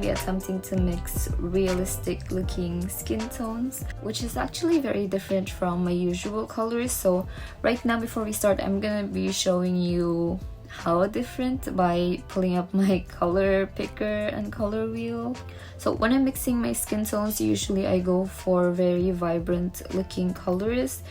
be attempting to mix realistic looking skin tones, which is actually very different from my usual colors. So right now, before we start, I'm gonna be showing you how different by pulling up my color picker and color wheel. So when I'm mixing my skin tones, usually I go for very vibrant looking colors.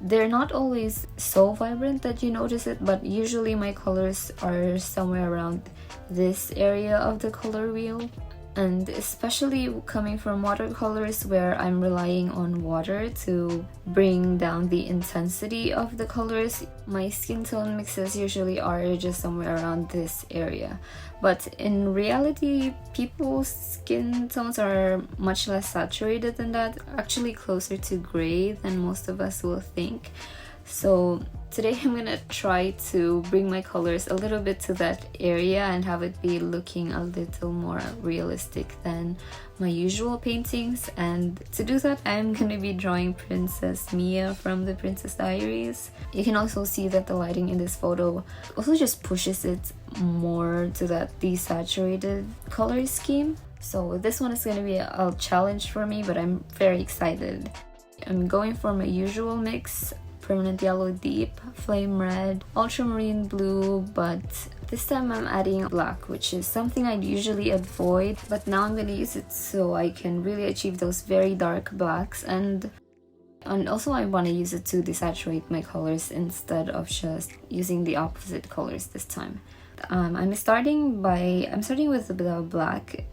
They're not always so vibrant that you notice it, but usually my colors are somewhere around this area of the color wheel. And especially coming from watercolors, where I'm relying on water to bring down the intensity of the colors, my skin tone mixes usually are just somewhere around this area. But in reality, people's skin tones are much less saturated than that, actually closer to gray than most of us will think. So today I'm gonna try to bring my colors a little bit to that area and have it be looking a little more realistic than my usual paintings. And to do that, I'm gonna be drawing Princess Miya from the Princess Diaries. You can also see that the lighting in this photo also just pushes it more to that desaturated color scheme. So this one is gonna be a challenge for me, but I'm very excited. I'm going for my usual mix: permanent yellow deep, flame red, ultramarine blue, but this time I'm adding black, which is something I'd usually avoid, but now I'm gonna use it so I can really achieve those very dark blacks. And also I want to use it to desaturate my colors instead of just using the opposite colors this time. I'm starting with the black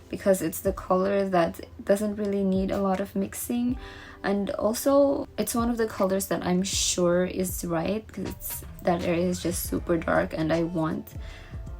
because it's the color that doesn't really need a lot of mixing, and also it's one of the colors that I'm sure is right because that area is just super dark and I want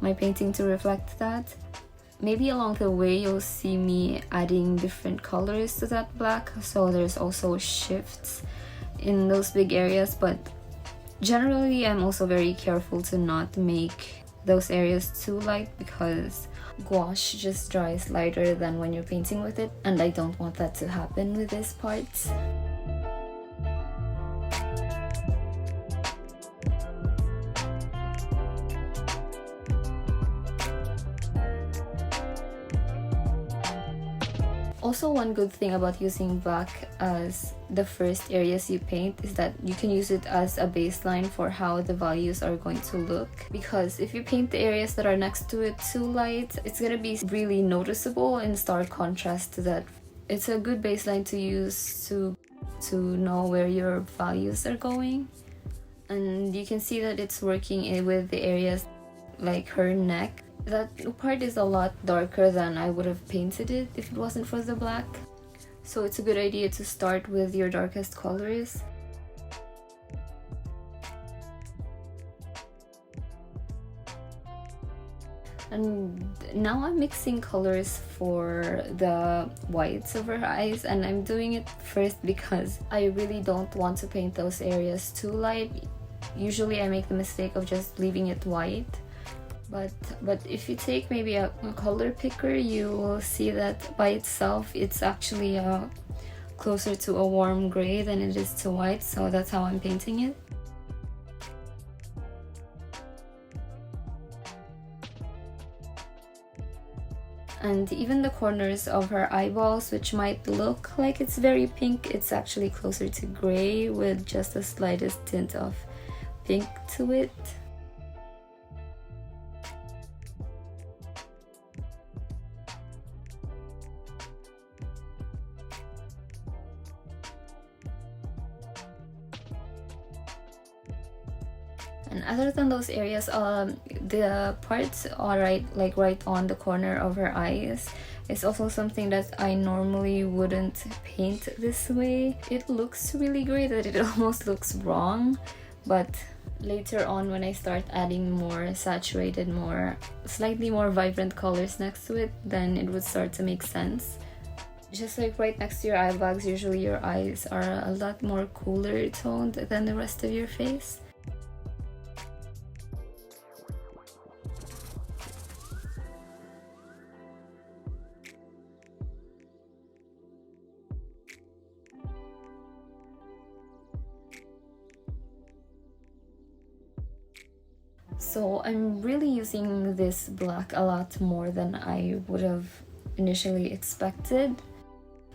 my painting to reflect that. Maybe along the way you'll see me adding different colors to that black, so there's also shifts in those big areas, but generally I'm also very careful to not make those areas too light because gouache just dries lighter than when you're painting with it, and I don't want that to happen with these parts. Also, one good thing about using black as the first areas you paint is that you can use it as a baseline for how the values are going to look, because if you paint the areas that are next to it too light, it's gonna be really noticeable in stark contrast to that. It's a good baseline to use to know where your values are going. And you can see that it's working with the areas like her neck. That part is a lot darker than I would have painted it if it wasn't for the black. So it's a good idea to start with your darkest colors. And now I'm mixing colors for the whites of her eyes, and I'm doing it first because I really don't want to paint those areas too light. Usually I make the mistake of just leaving it white. But if you take maybe a color picker, you will see that by itself it's actually closer to a warm gray than it is to white, so that's how I'm painting it. And even the corners of her eyeballs, which might look like it's very pink, it's actually closer to gray with just the slightest tint of pink to it. And other than those areas, the parts are right on the corner of her eyes is also something that I normally wouldn't paint this way. It looks really great that it almost looks wrong, but later on when I start adding more saturated, slightly more vibrant colors next to it, then it would start to make sense. Just like right next to your eye bags, usually your eyes are a lot more cooler toned than the rest of your face. So I'm really using this black a lot more than I would have initially expected.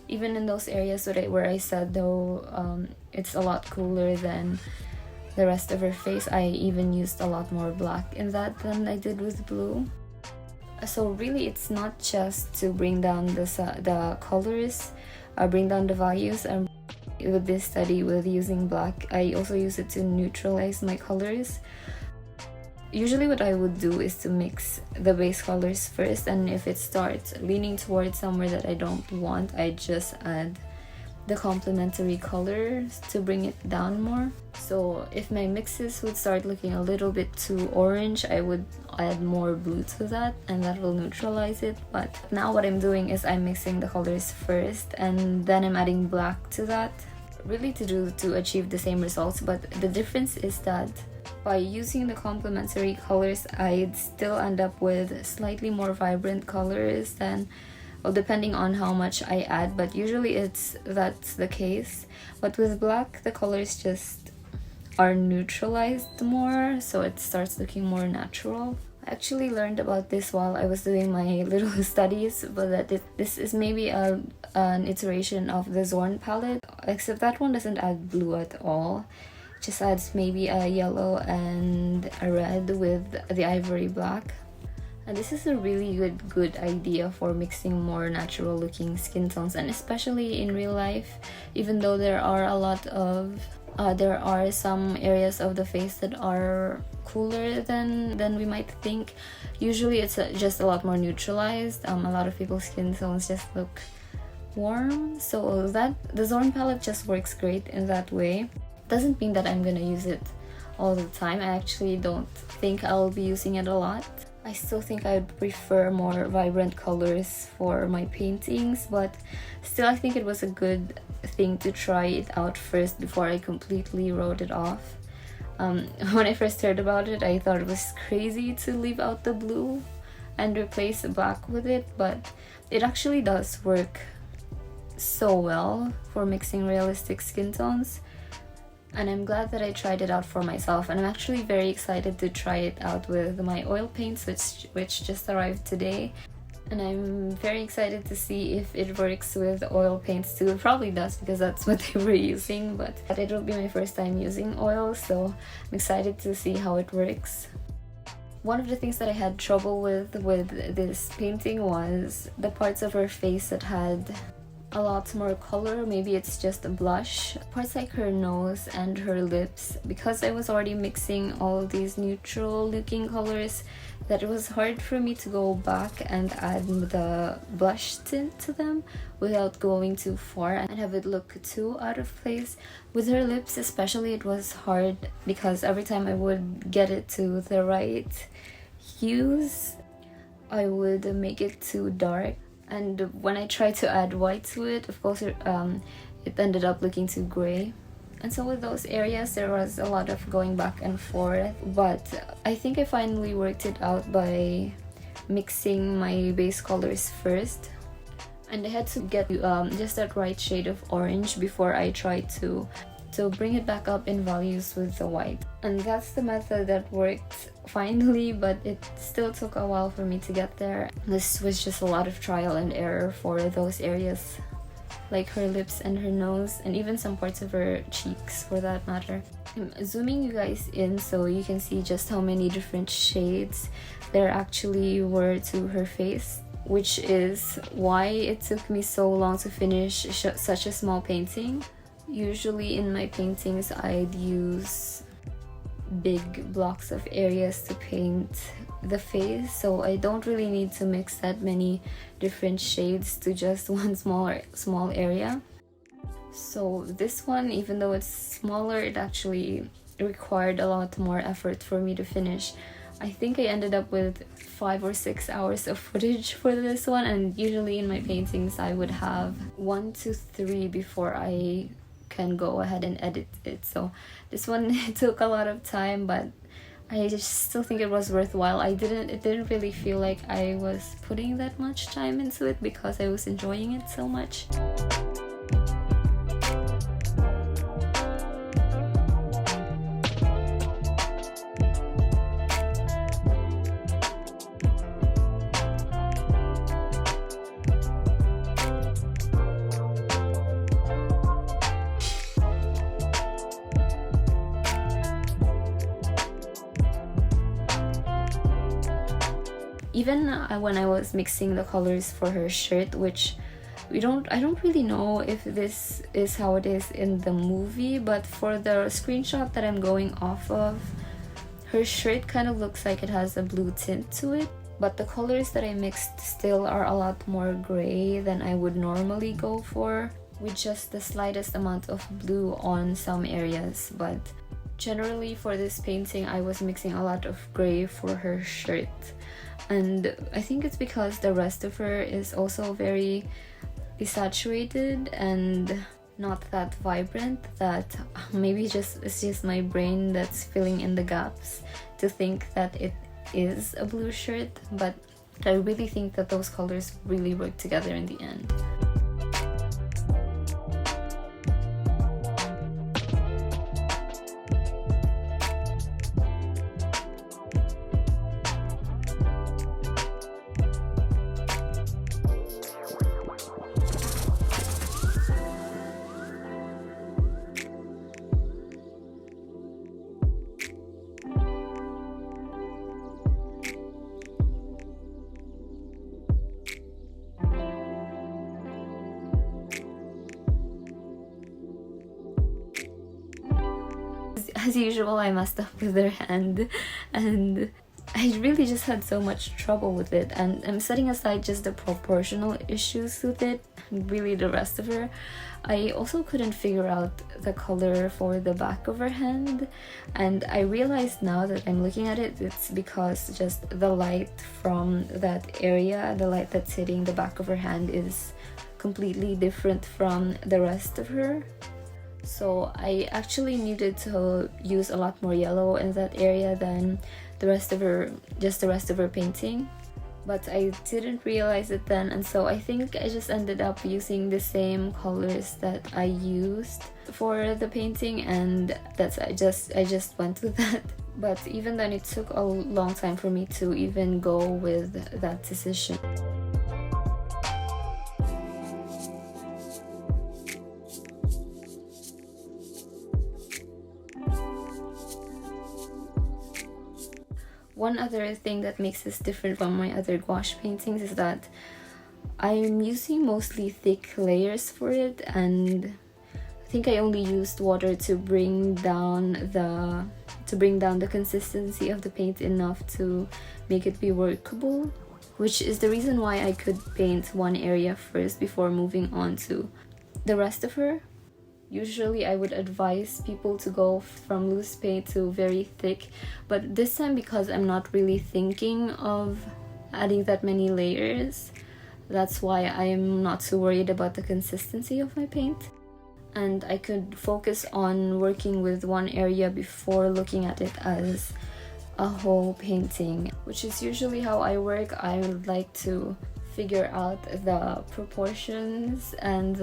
Even in those areas where I said though it's a lot cooler than the rest of her face, I even used a lot more black in that than I did with blue. So really it's not just to bring down the colors, bring down the values. With this study with using black, I also use it to neutralize my colors. Usually what I would do is to mix the base colors first, and if it starts leaning towards somewhere that I don't want, I just add the complementary colors to bring it down more. So if my mixes would start looking a little bit too orange, I would add more blue to that, and that will neutralize it. But now what I'm doing is I'm mixing the colors first and then I'm adding black to that, really to achieve the same results. But the difference is that by using the complementary colors, I'd still end up with slightly more vibrant colors than, well, depending on how much I add, but usually that's the case. But with black, the colors just are neutralized more, so it starts looking more natural. I actually learned about this while I was doing my little studies, but that this is maybe an iteration of the Zorn palette, except that one doesn't add blue at all. Just adds maybe a yellow and a red with the ivory black. And this is a really good idea for mixing more natural looking skin tones, and especially in real life, even though there are some areas of the face that are cooler than we might think. Usually it's just a lot more neutralized. A lot of people's skin tones just look warm, so that the Zorn palette just works great in that way. Doesn't mean that I'm gonna use it all the time. I actually don't think I'll be using it a lot. I still think I'd prefer more vibrant colors for my paintings, but still I think it was a good thing to try it out first before I completely wrote it off. When I first heard about it, I thought it was crazy to leave out the blue and replace the black with it, but it actually does work so well for mixing realistic skin tones. And I'm glad that I tried it out for myself, and I'm actually very excited to try it out with my oil paints which just arrived today. And I'm very excited to see if it works with oil paints too. It probably does because that's what they were using, but it will be my first time using oil, so I'm excited to see how it works. One of the things that I had trouble with this painting was the parts of her face that had a lot more color. Maybe it's just a blush. Parts like her nose and her lips, because I was already mixing all of these neutral looking colors, that it was hard for me to go back and add the blush tint to them without going too far and have it look too out of place. With her lips especially, it was hard because every time I would get it to the right hues, I would make it too dark. And when I tried to add white to it, of course it ended up looking too gray. And so with those areas there was a lot of going back and forth, but I think I finally worked it out by mixing my base colors first. And I had to get just that right shade of orange before I tried to bring it back up in values with the white. And that's the method that worked finally, but it still took a while for me to get there. This was just a lot of trial and error for those areas, like her lips and her nose, and even some parts of her cheeks for that matter. I'm zooming you guys in so you can see just how many different shades there actually were to her face, which is why it took me so long to finish such a small painting. Usually in my paintings I'd use big blocks of areas to paint the face, so I don't really need to mix that many different shades to just one small area. So this one, even though it's smaller, it actually required a lot more effort for me to finish. I think I ended up with 5 or 6 hours of footage for this one, and usually in my paintings I would have 1 to 3 before I can go ahead and edit it. So this one took a lot of time, but I just still think it was worthwhile. It didn't really feel like I was putting that much time into it because I was enjoying it so much. Even when I was mixing the colors for her shirt, which I don't really know if this is how it is in the movie, but for the screenshot that I'm going off of, her shirt kind of looks like it has a blue tint to it, but the colors that I mixed still are a lot more gray than I would normally go for, with just the slightest amount of blue on some areas. But generally for this painting, I was mixing a lot of gray for her shirt, and I think it's because the rest of her is also very desaturated and not that vibrant, that maybe it's just my brain that's filling in the gaps to think that it is a blue shirt, but I really think that those colors really work together in the end. As usual, I messed up with her hand, and I really just had so much trouble with it, and I'm setting aside just the proportional issues with it, really the rest of her. I also couldn't figure out the color for the back of her hand, and I realized now that I'm looking at it, it's because just the light from that area, the light that's hitting the back of her hand, is completely different from the rest of her. So I actually needed to use a lot more yellow in that area than the rest of her, just the rest of her painting. But I didn't realize it then, and so I think I just ended up using the same colors that I used for the painting, and I just went with that. But even then, it took a long time for me to even go with that decision. One other thing that makes this different from my other gouache paintings is that I'm using mostly thick layers for it, and I think I only used water to bring down the consistency of the paint enough to make it be workable, which is the reason why I could paint one area first before moving on to the rest of her. Usually I would advise people to go from loose paint to very thick, but this time, because I'm not really thinking of adding that many layers, that's why I'm not too worried about the consistency of my paint. And I could focus on working with one area before looking at it as a whole painting, which is usually how I work. I would like to figure out the proportions and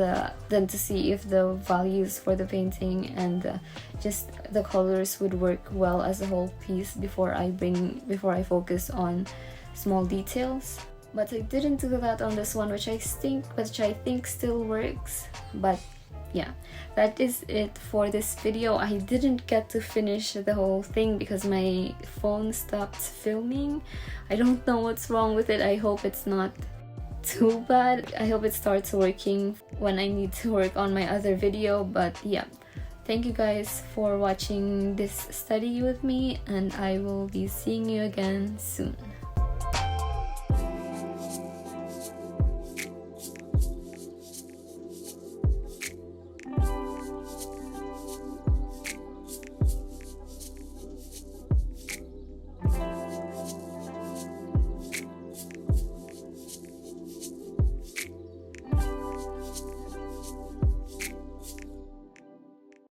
then to see if the values for the painting and just the colors would work well as a whole piece before I focus on small details. But I didn't do that on this one, which I think still works. But yeah, that is it for this video. I didn't get to finish the whole thing because my phone stopped filming. I don't know what's wrong with it. I hope it's not too bad. I hope it starts working when I need to work on my other video. But yeah, thank you guys for watching this study with me, and I will be seeing you again soon.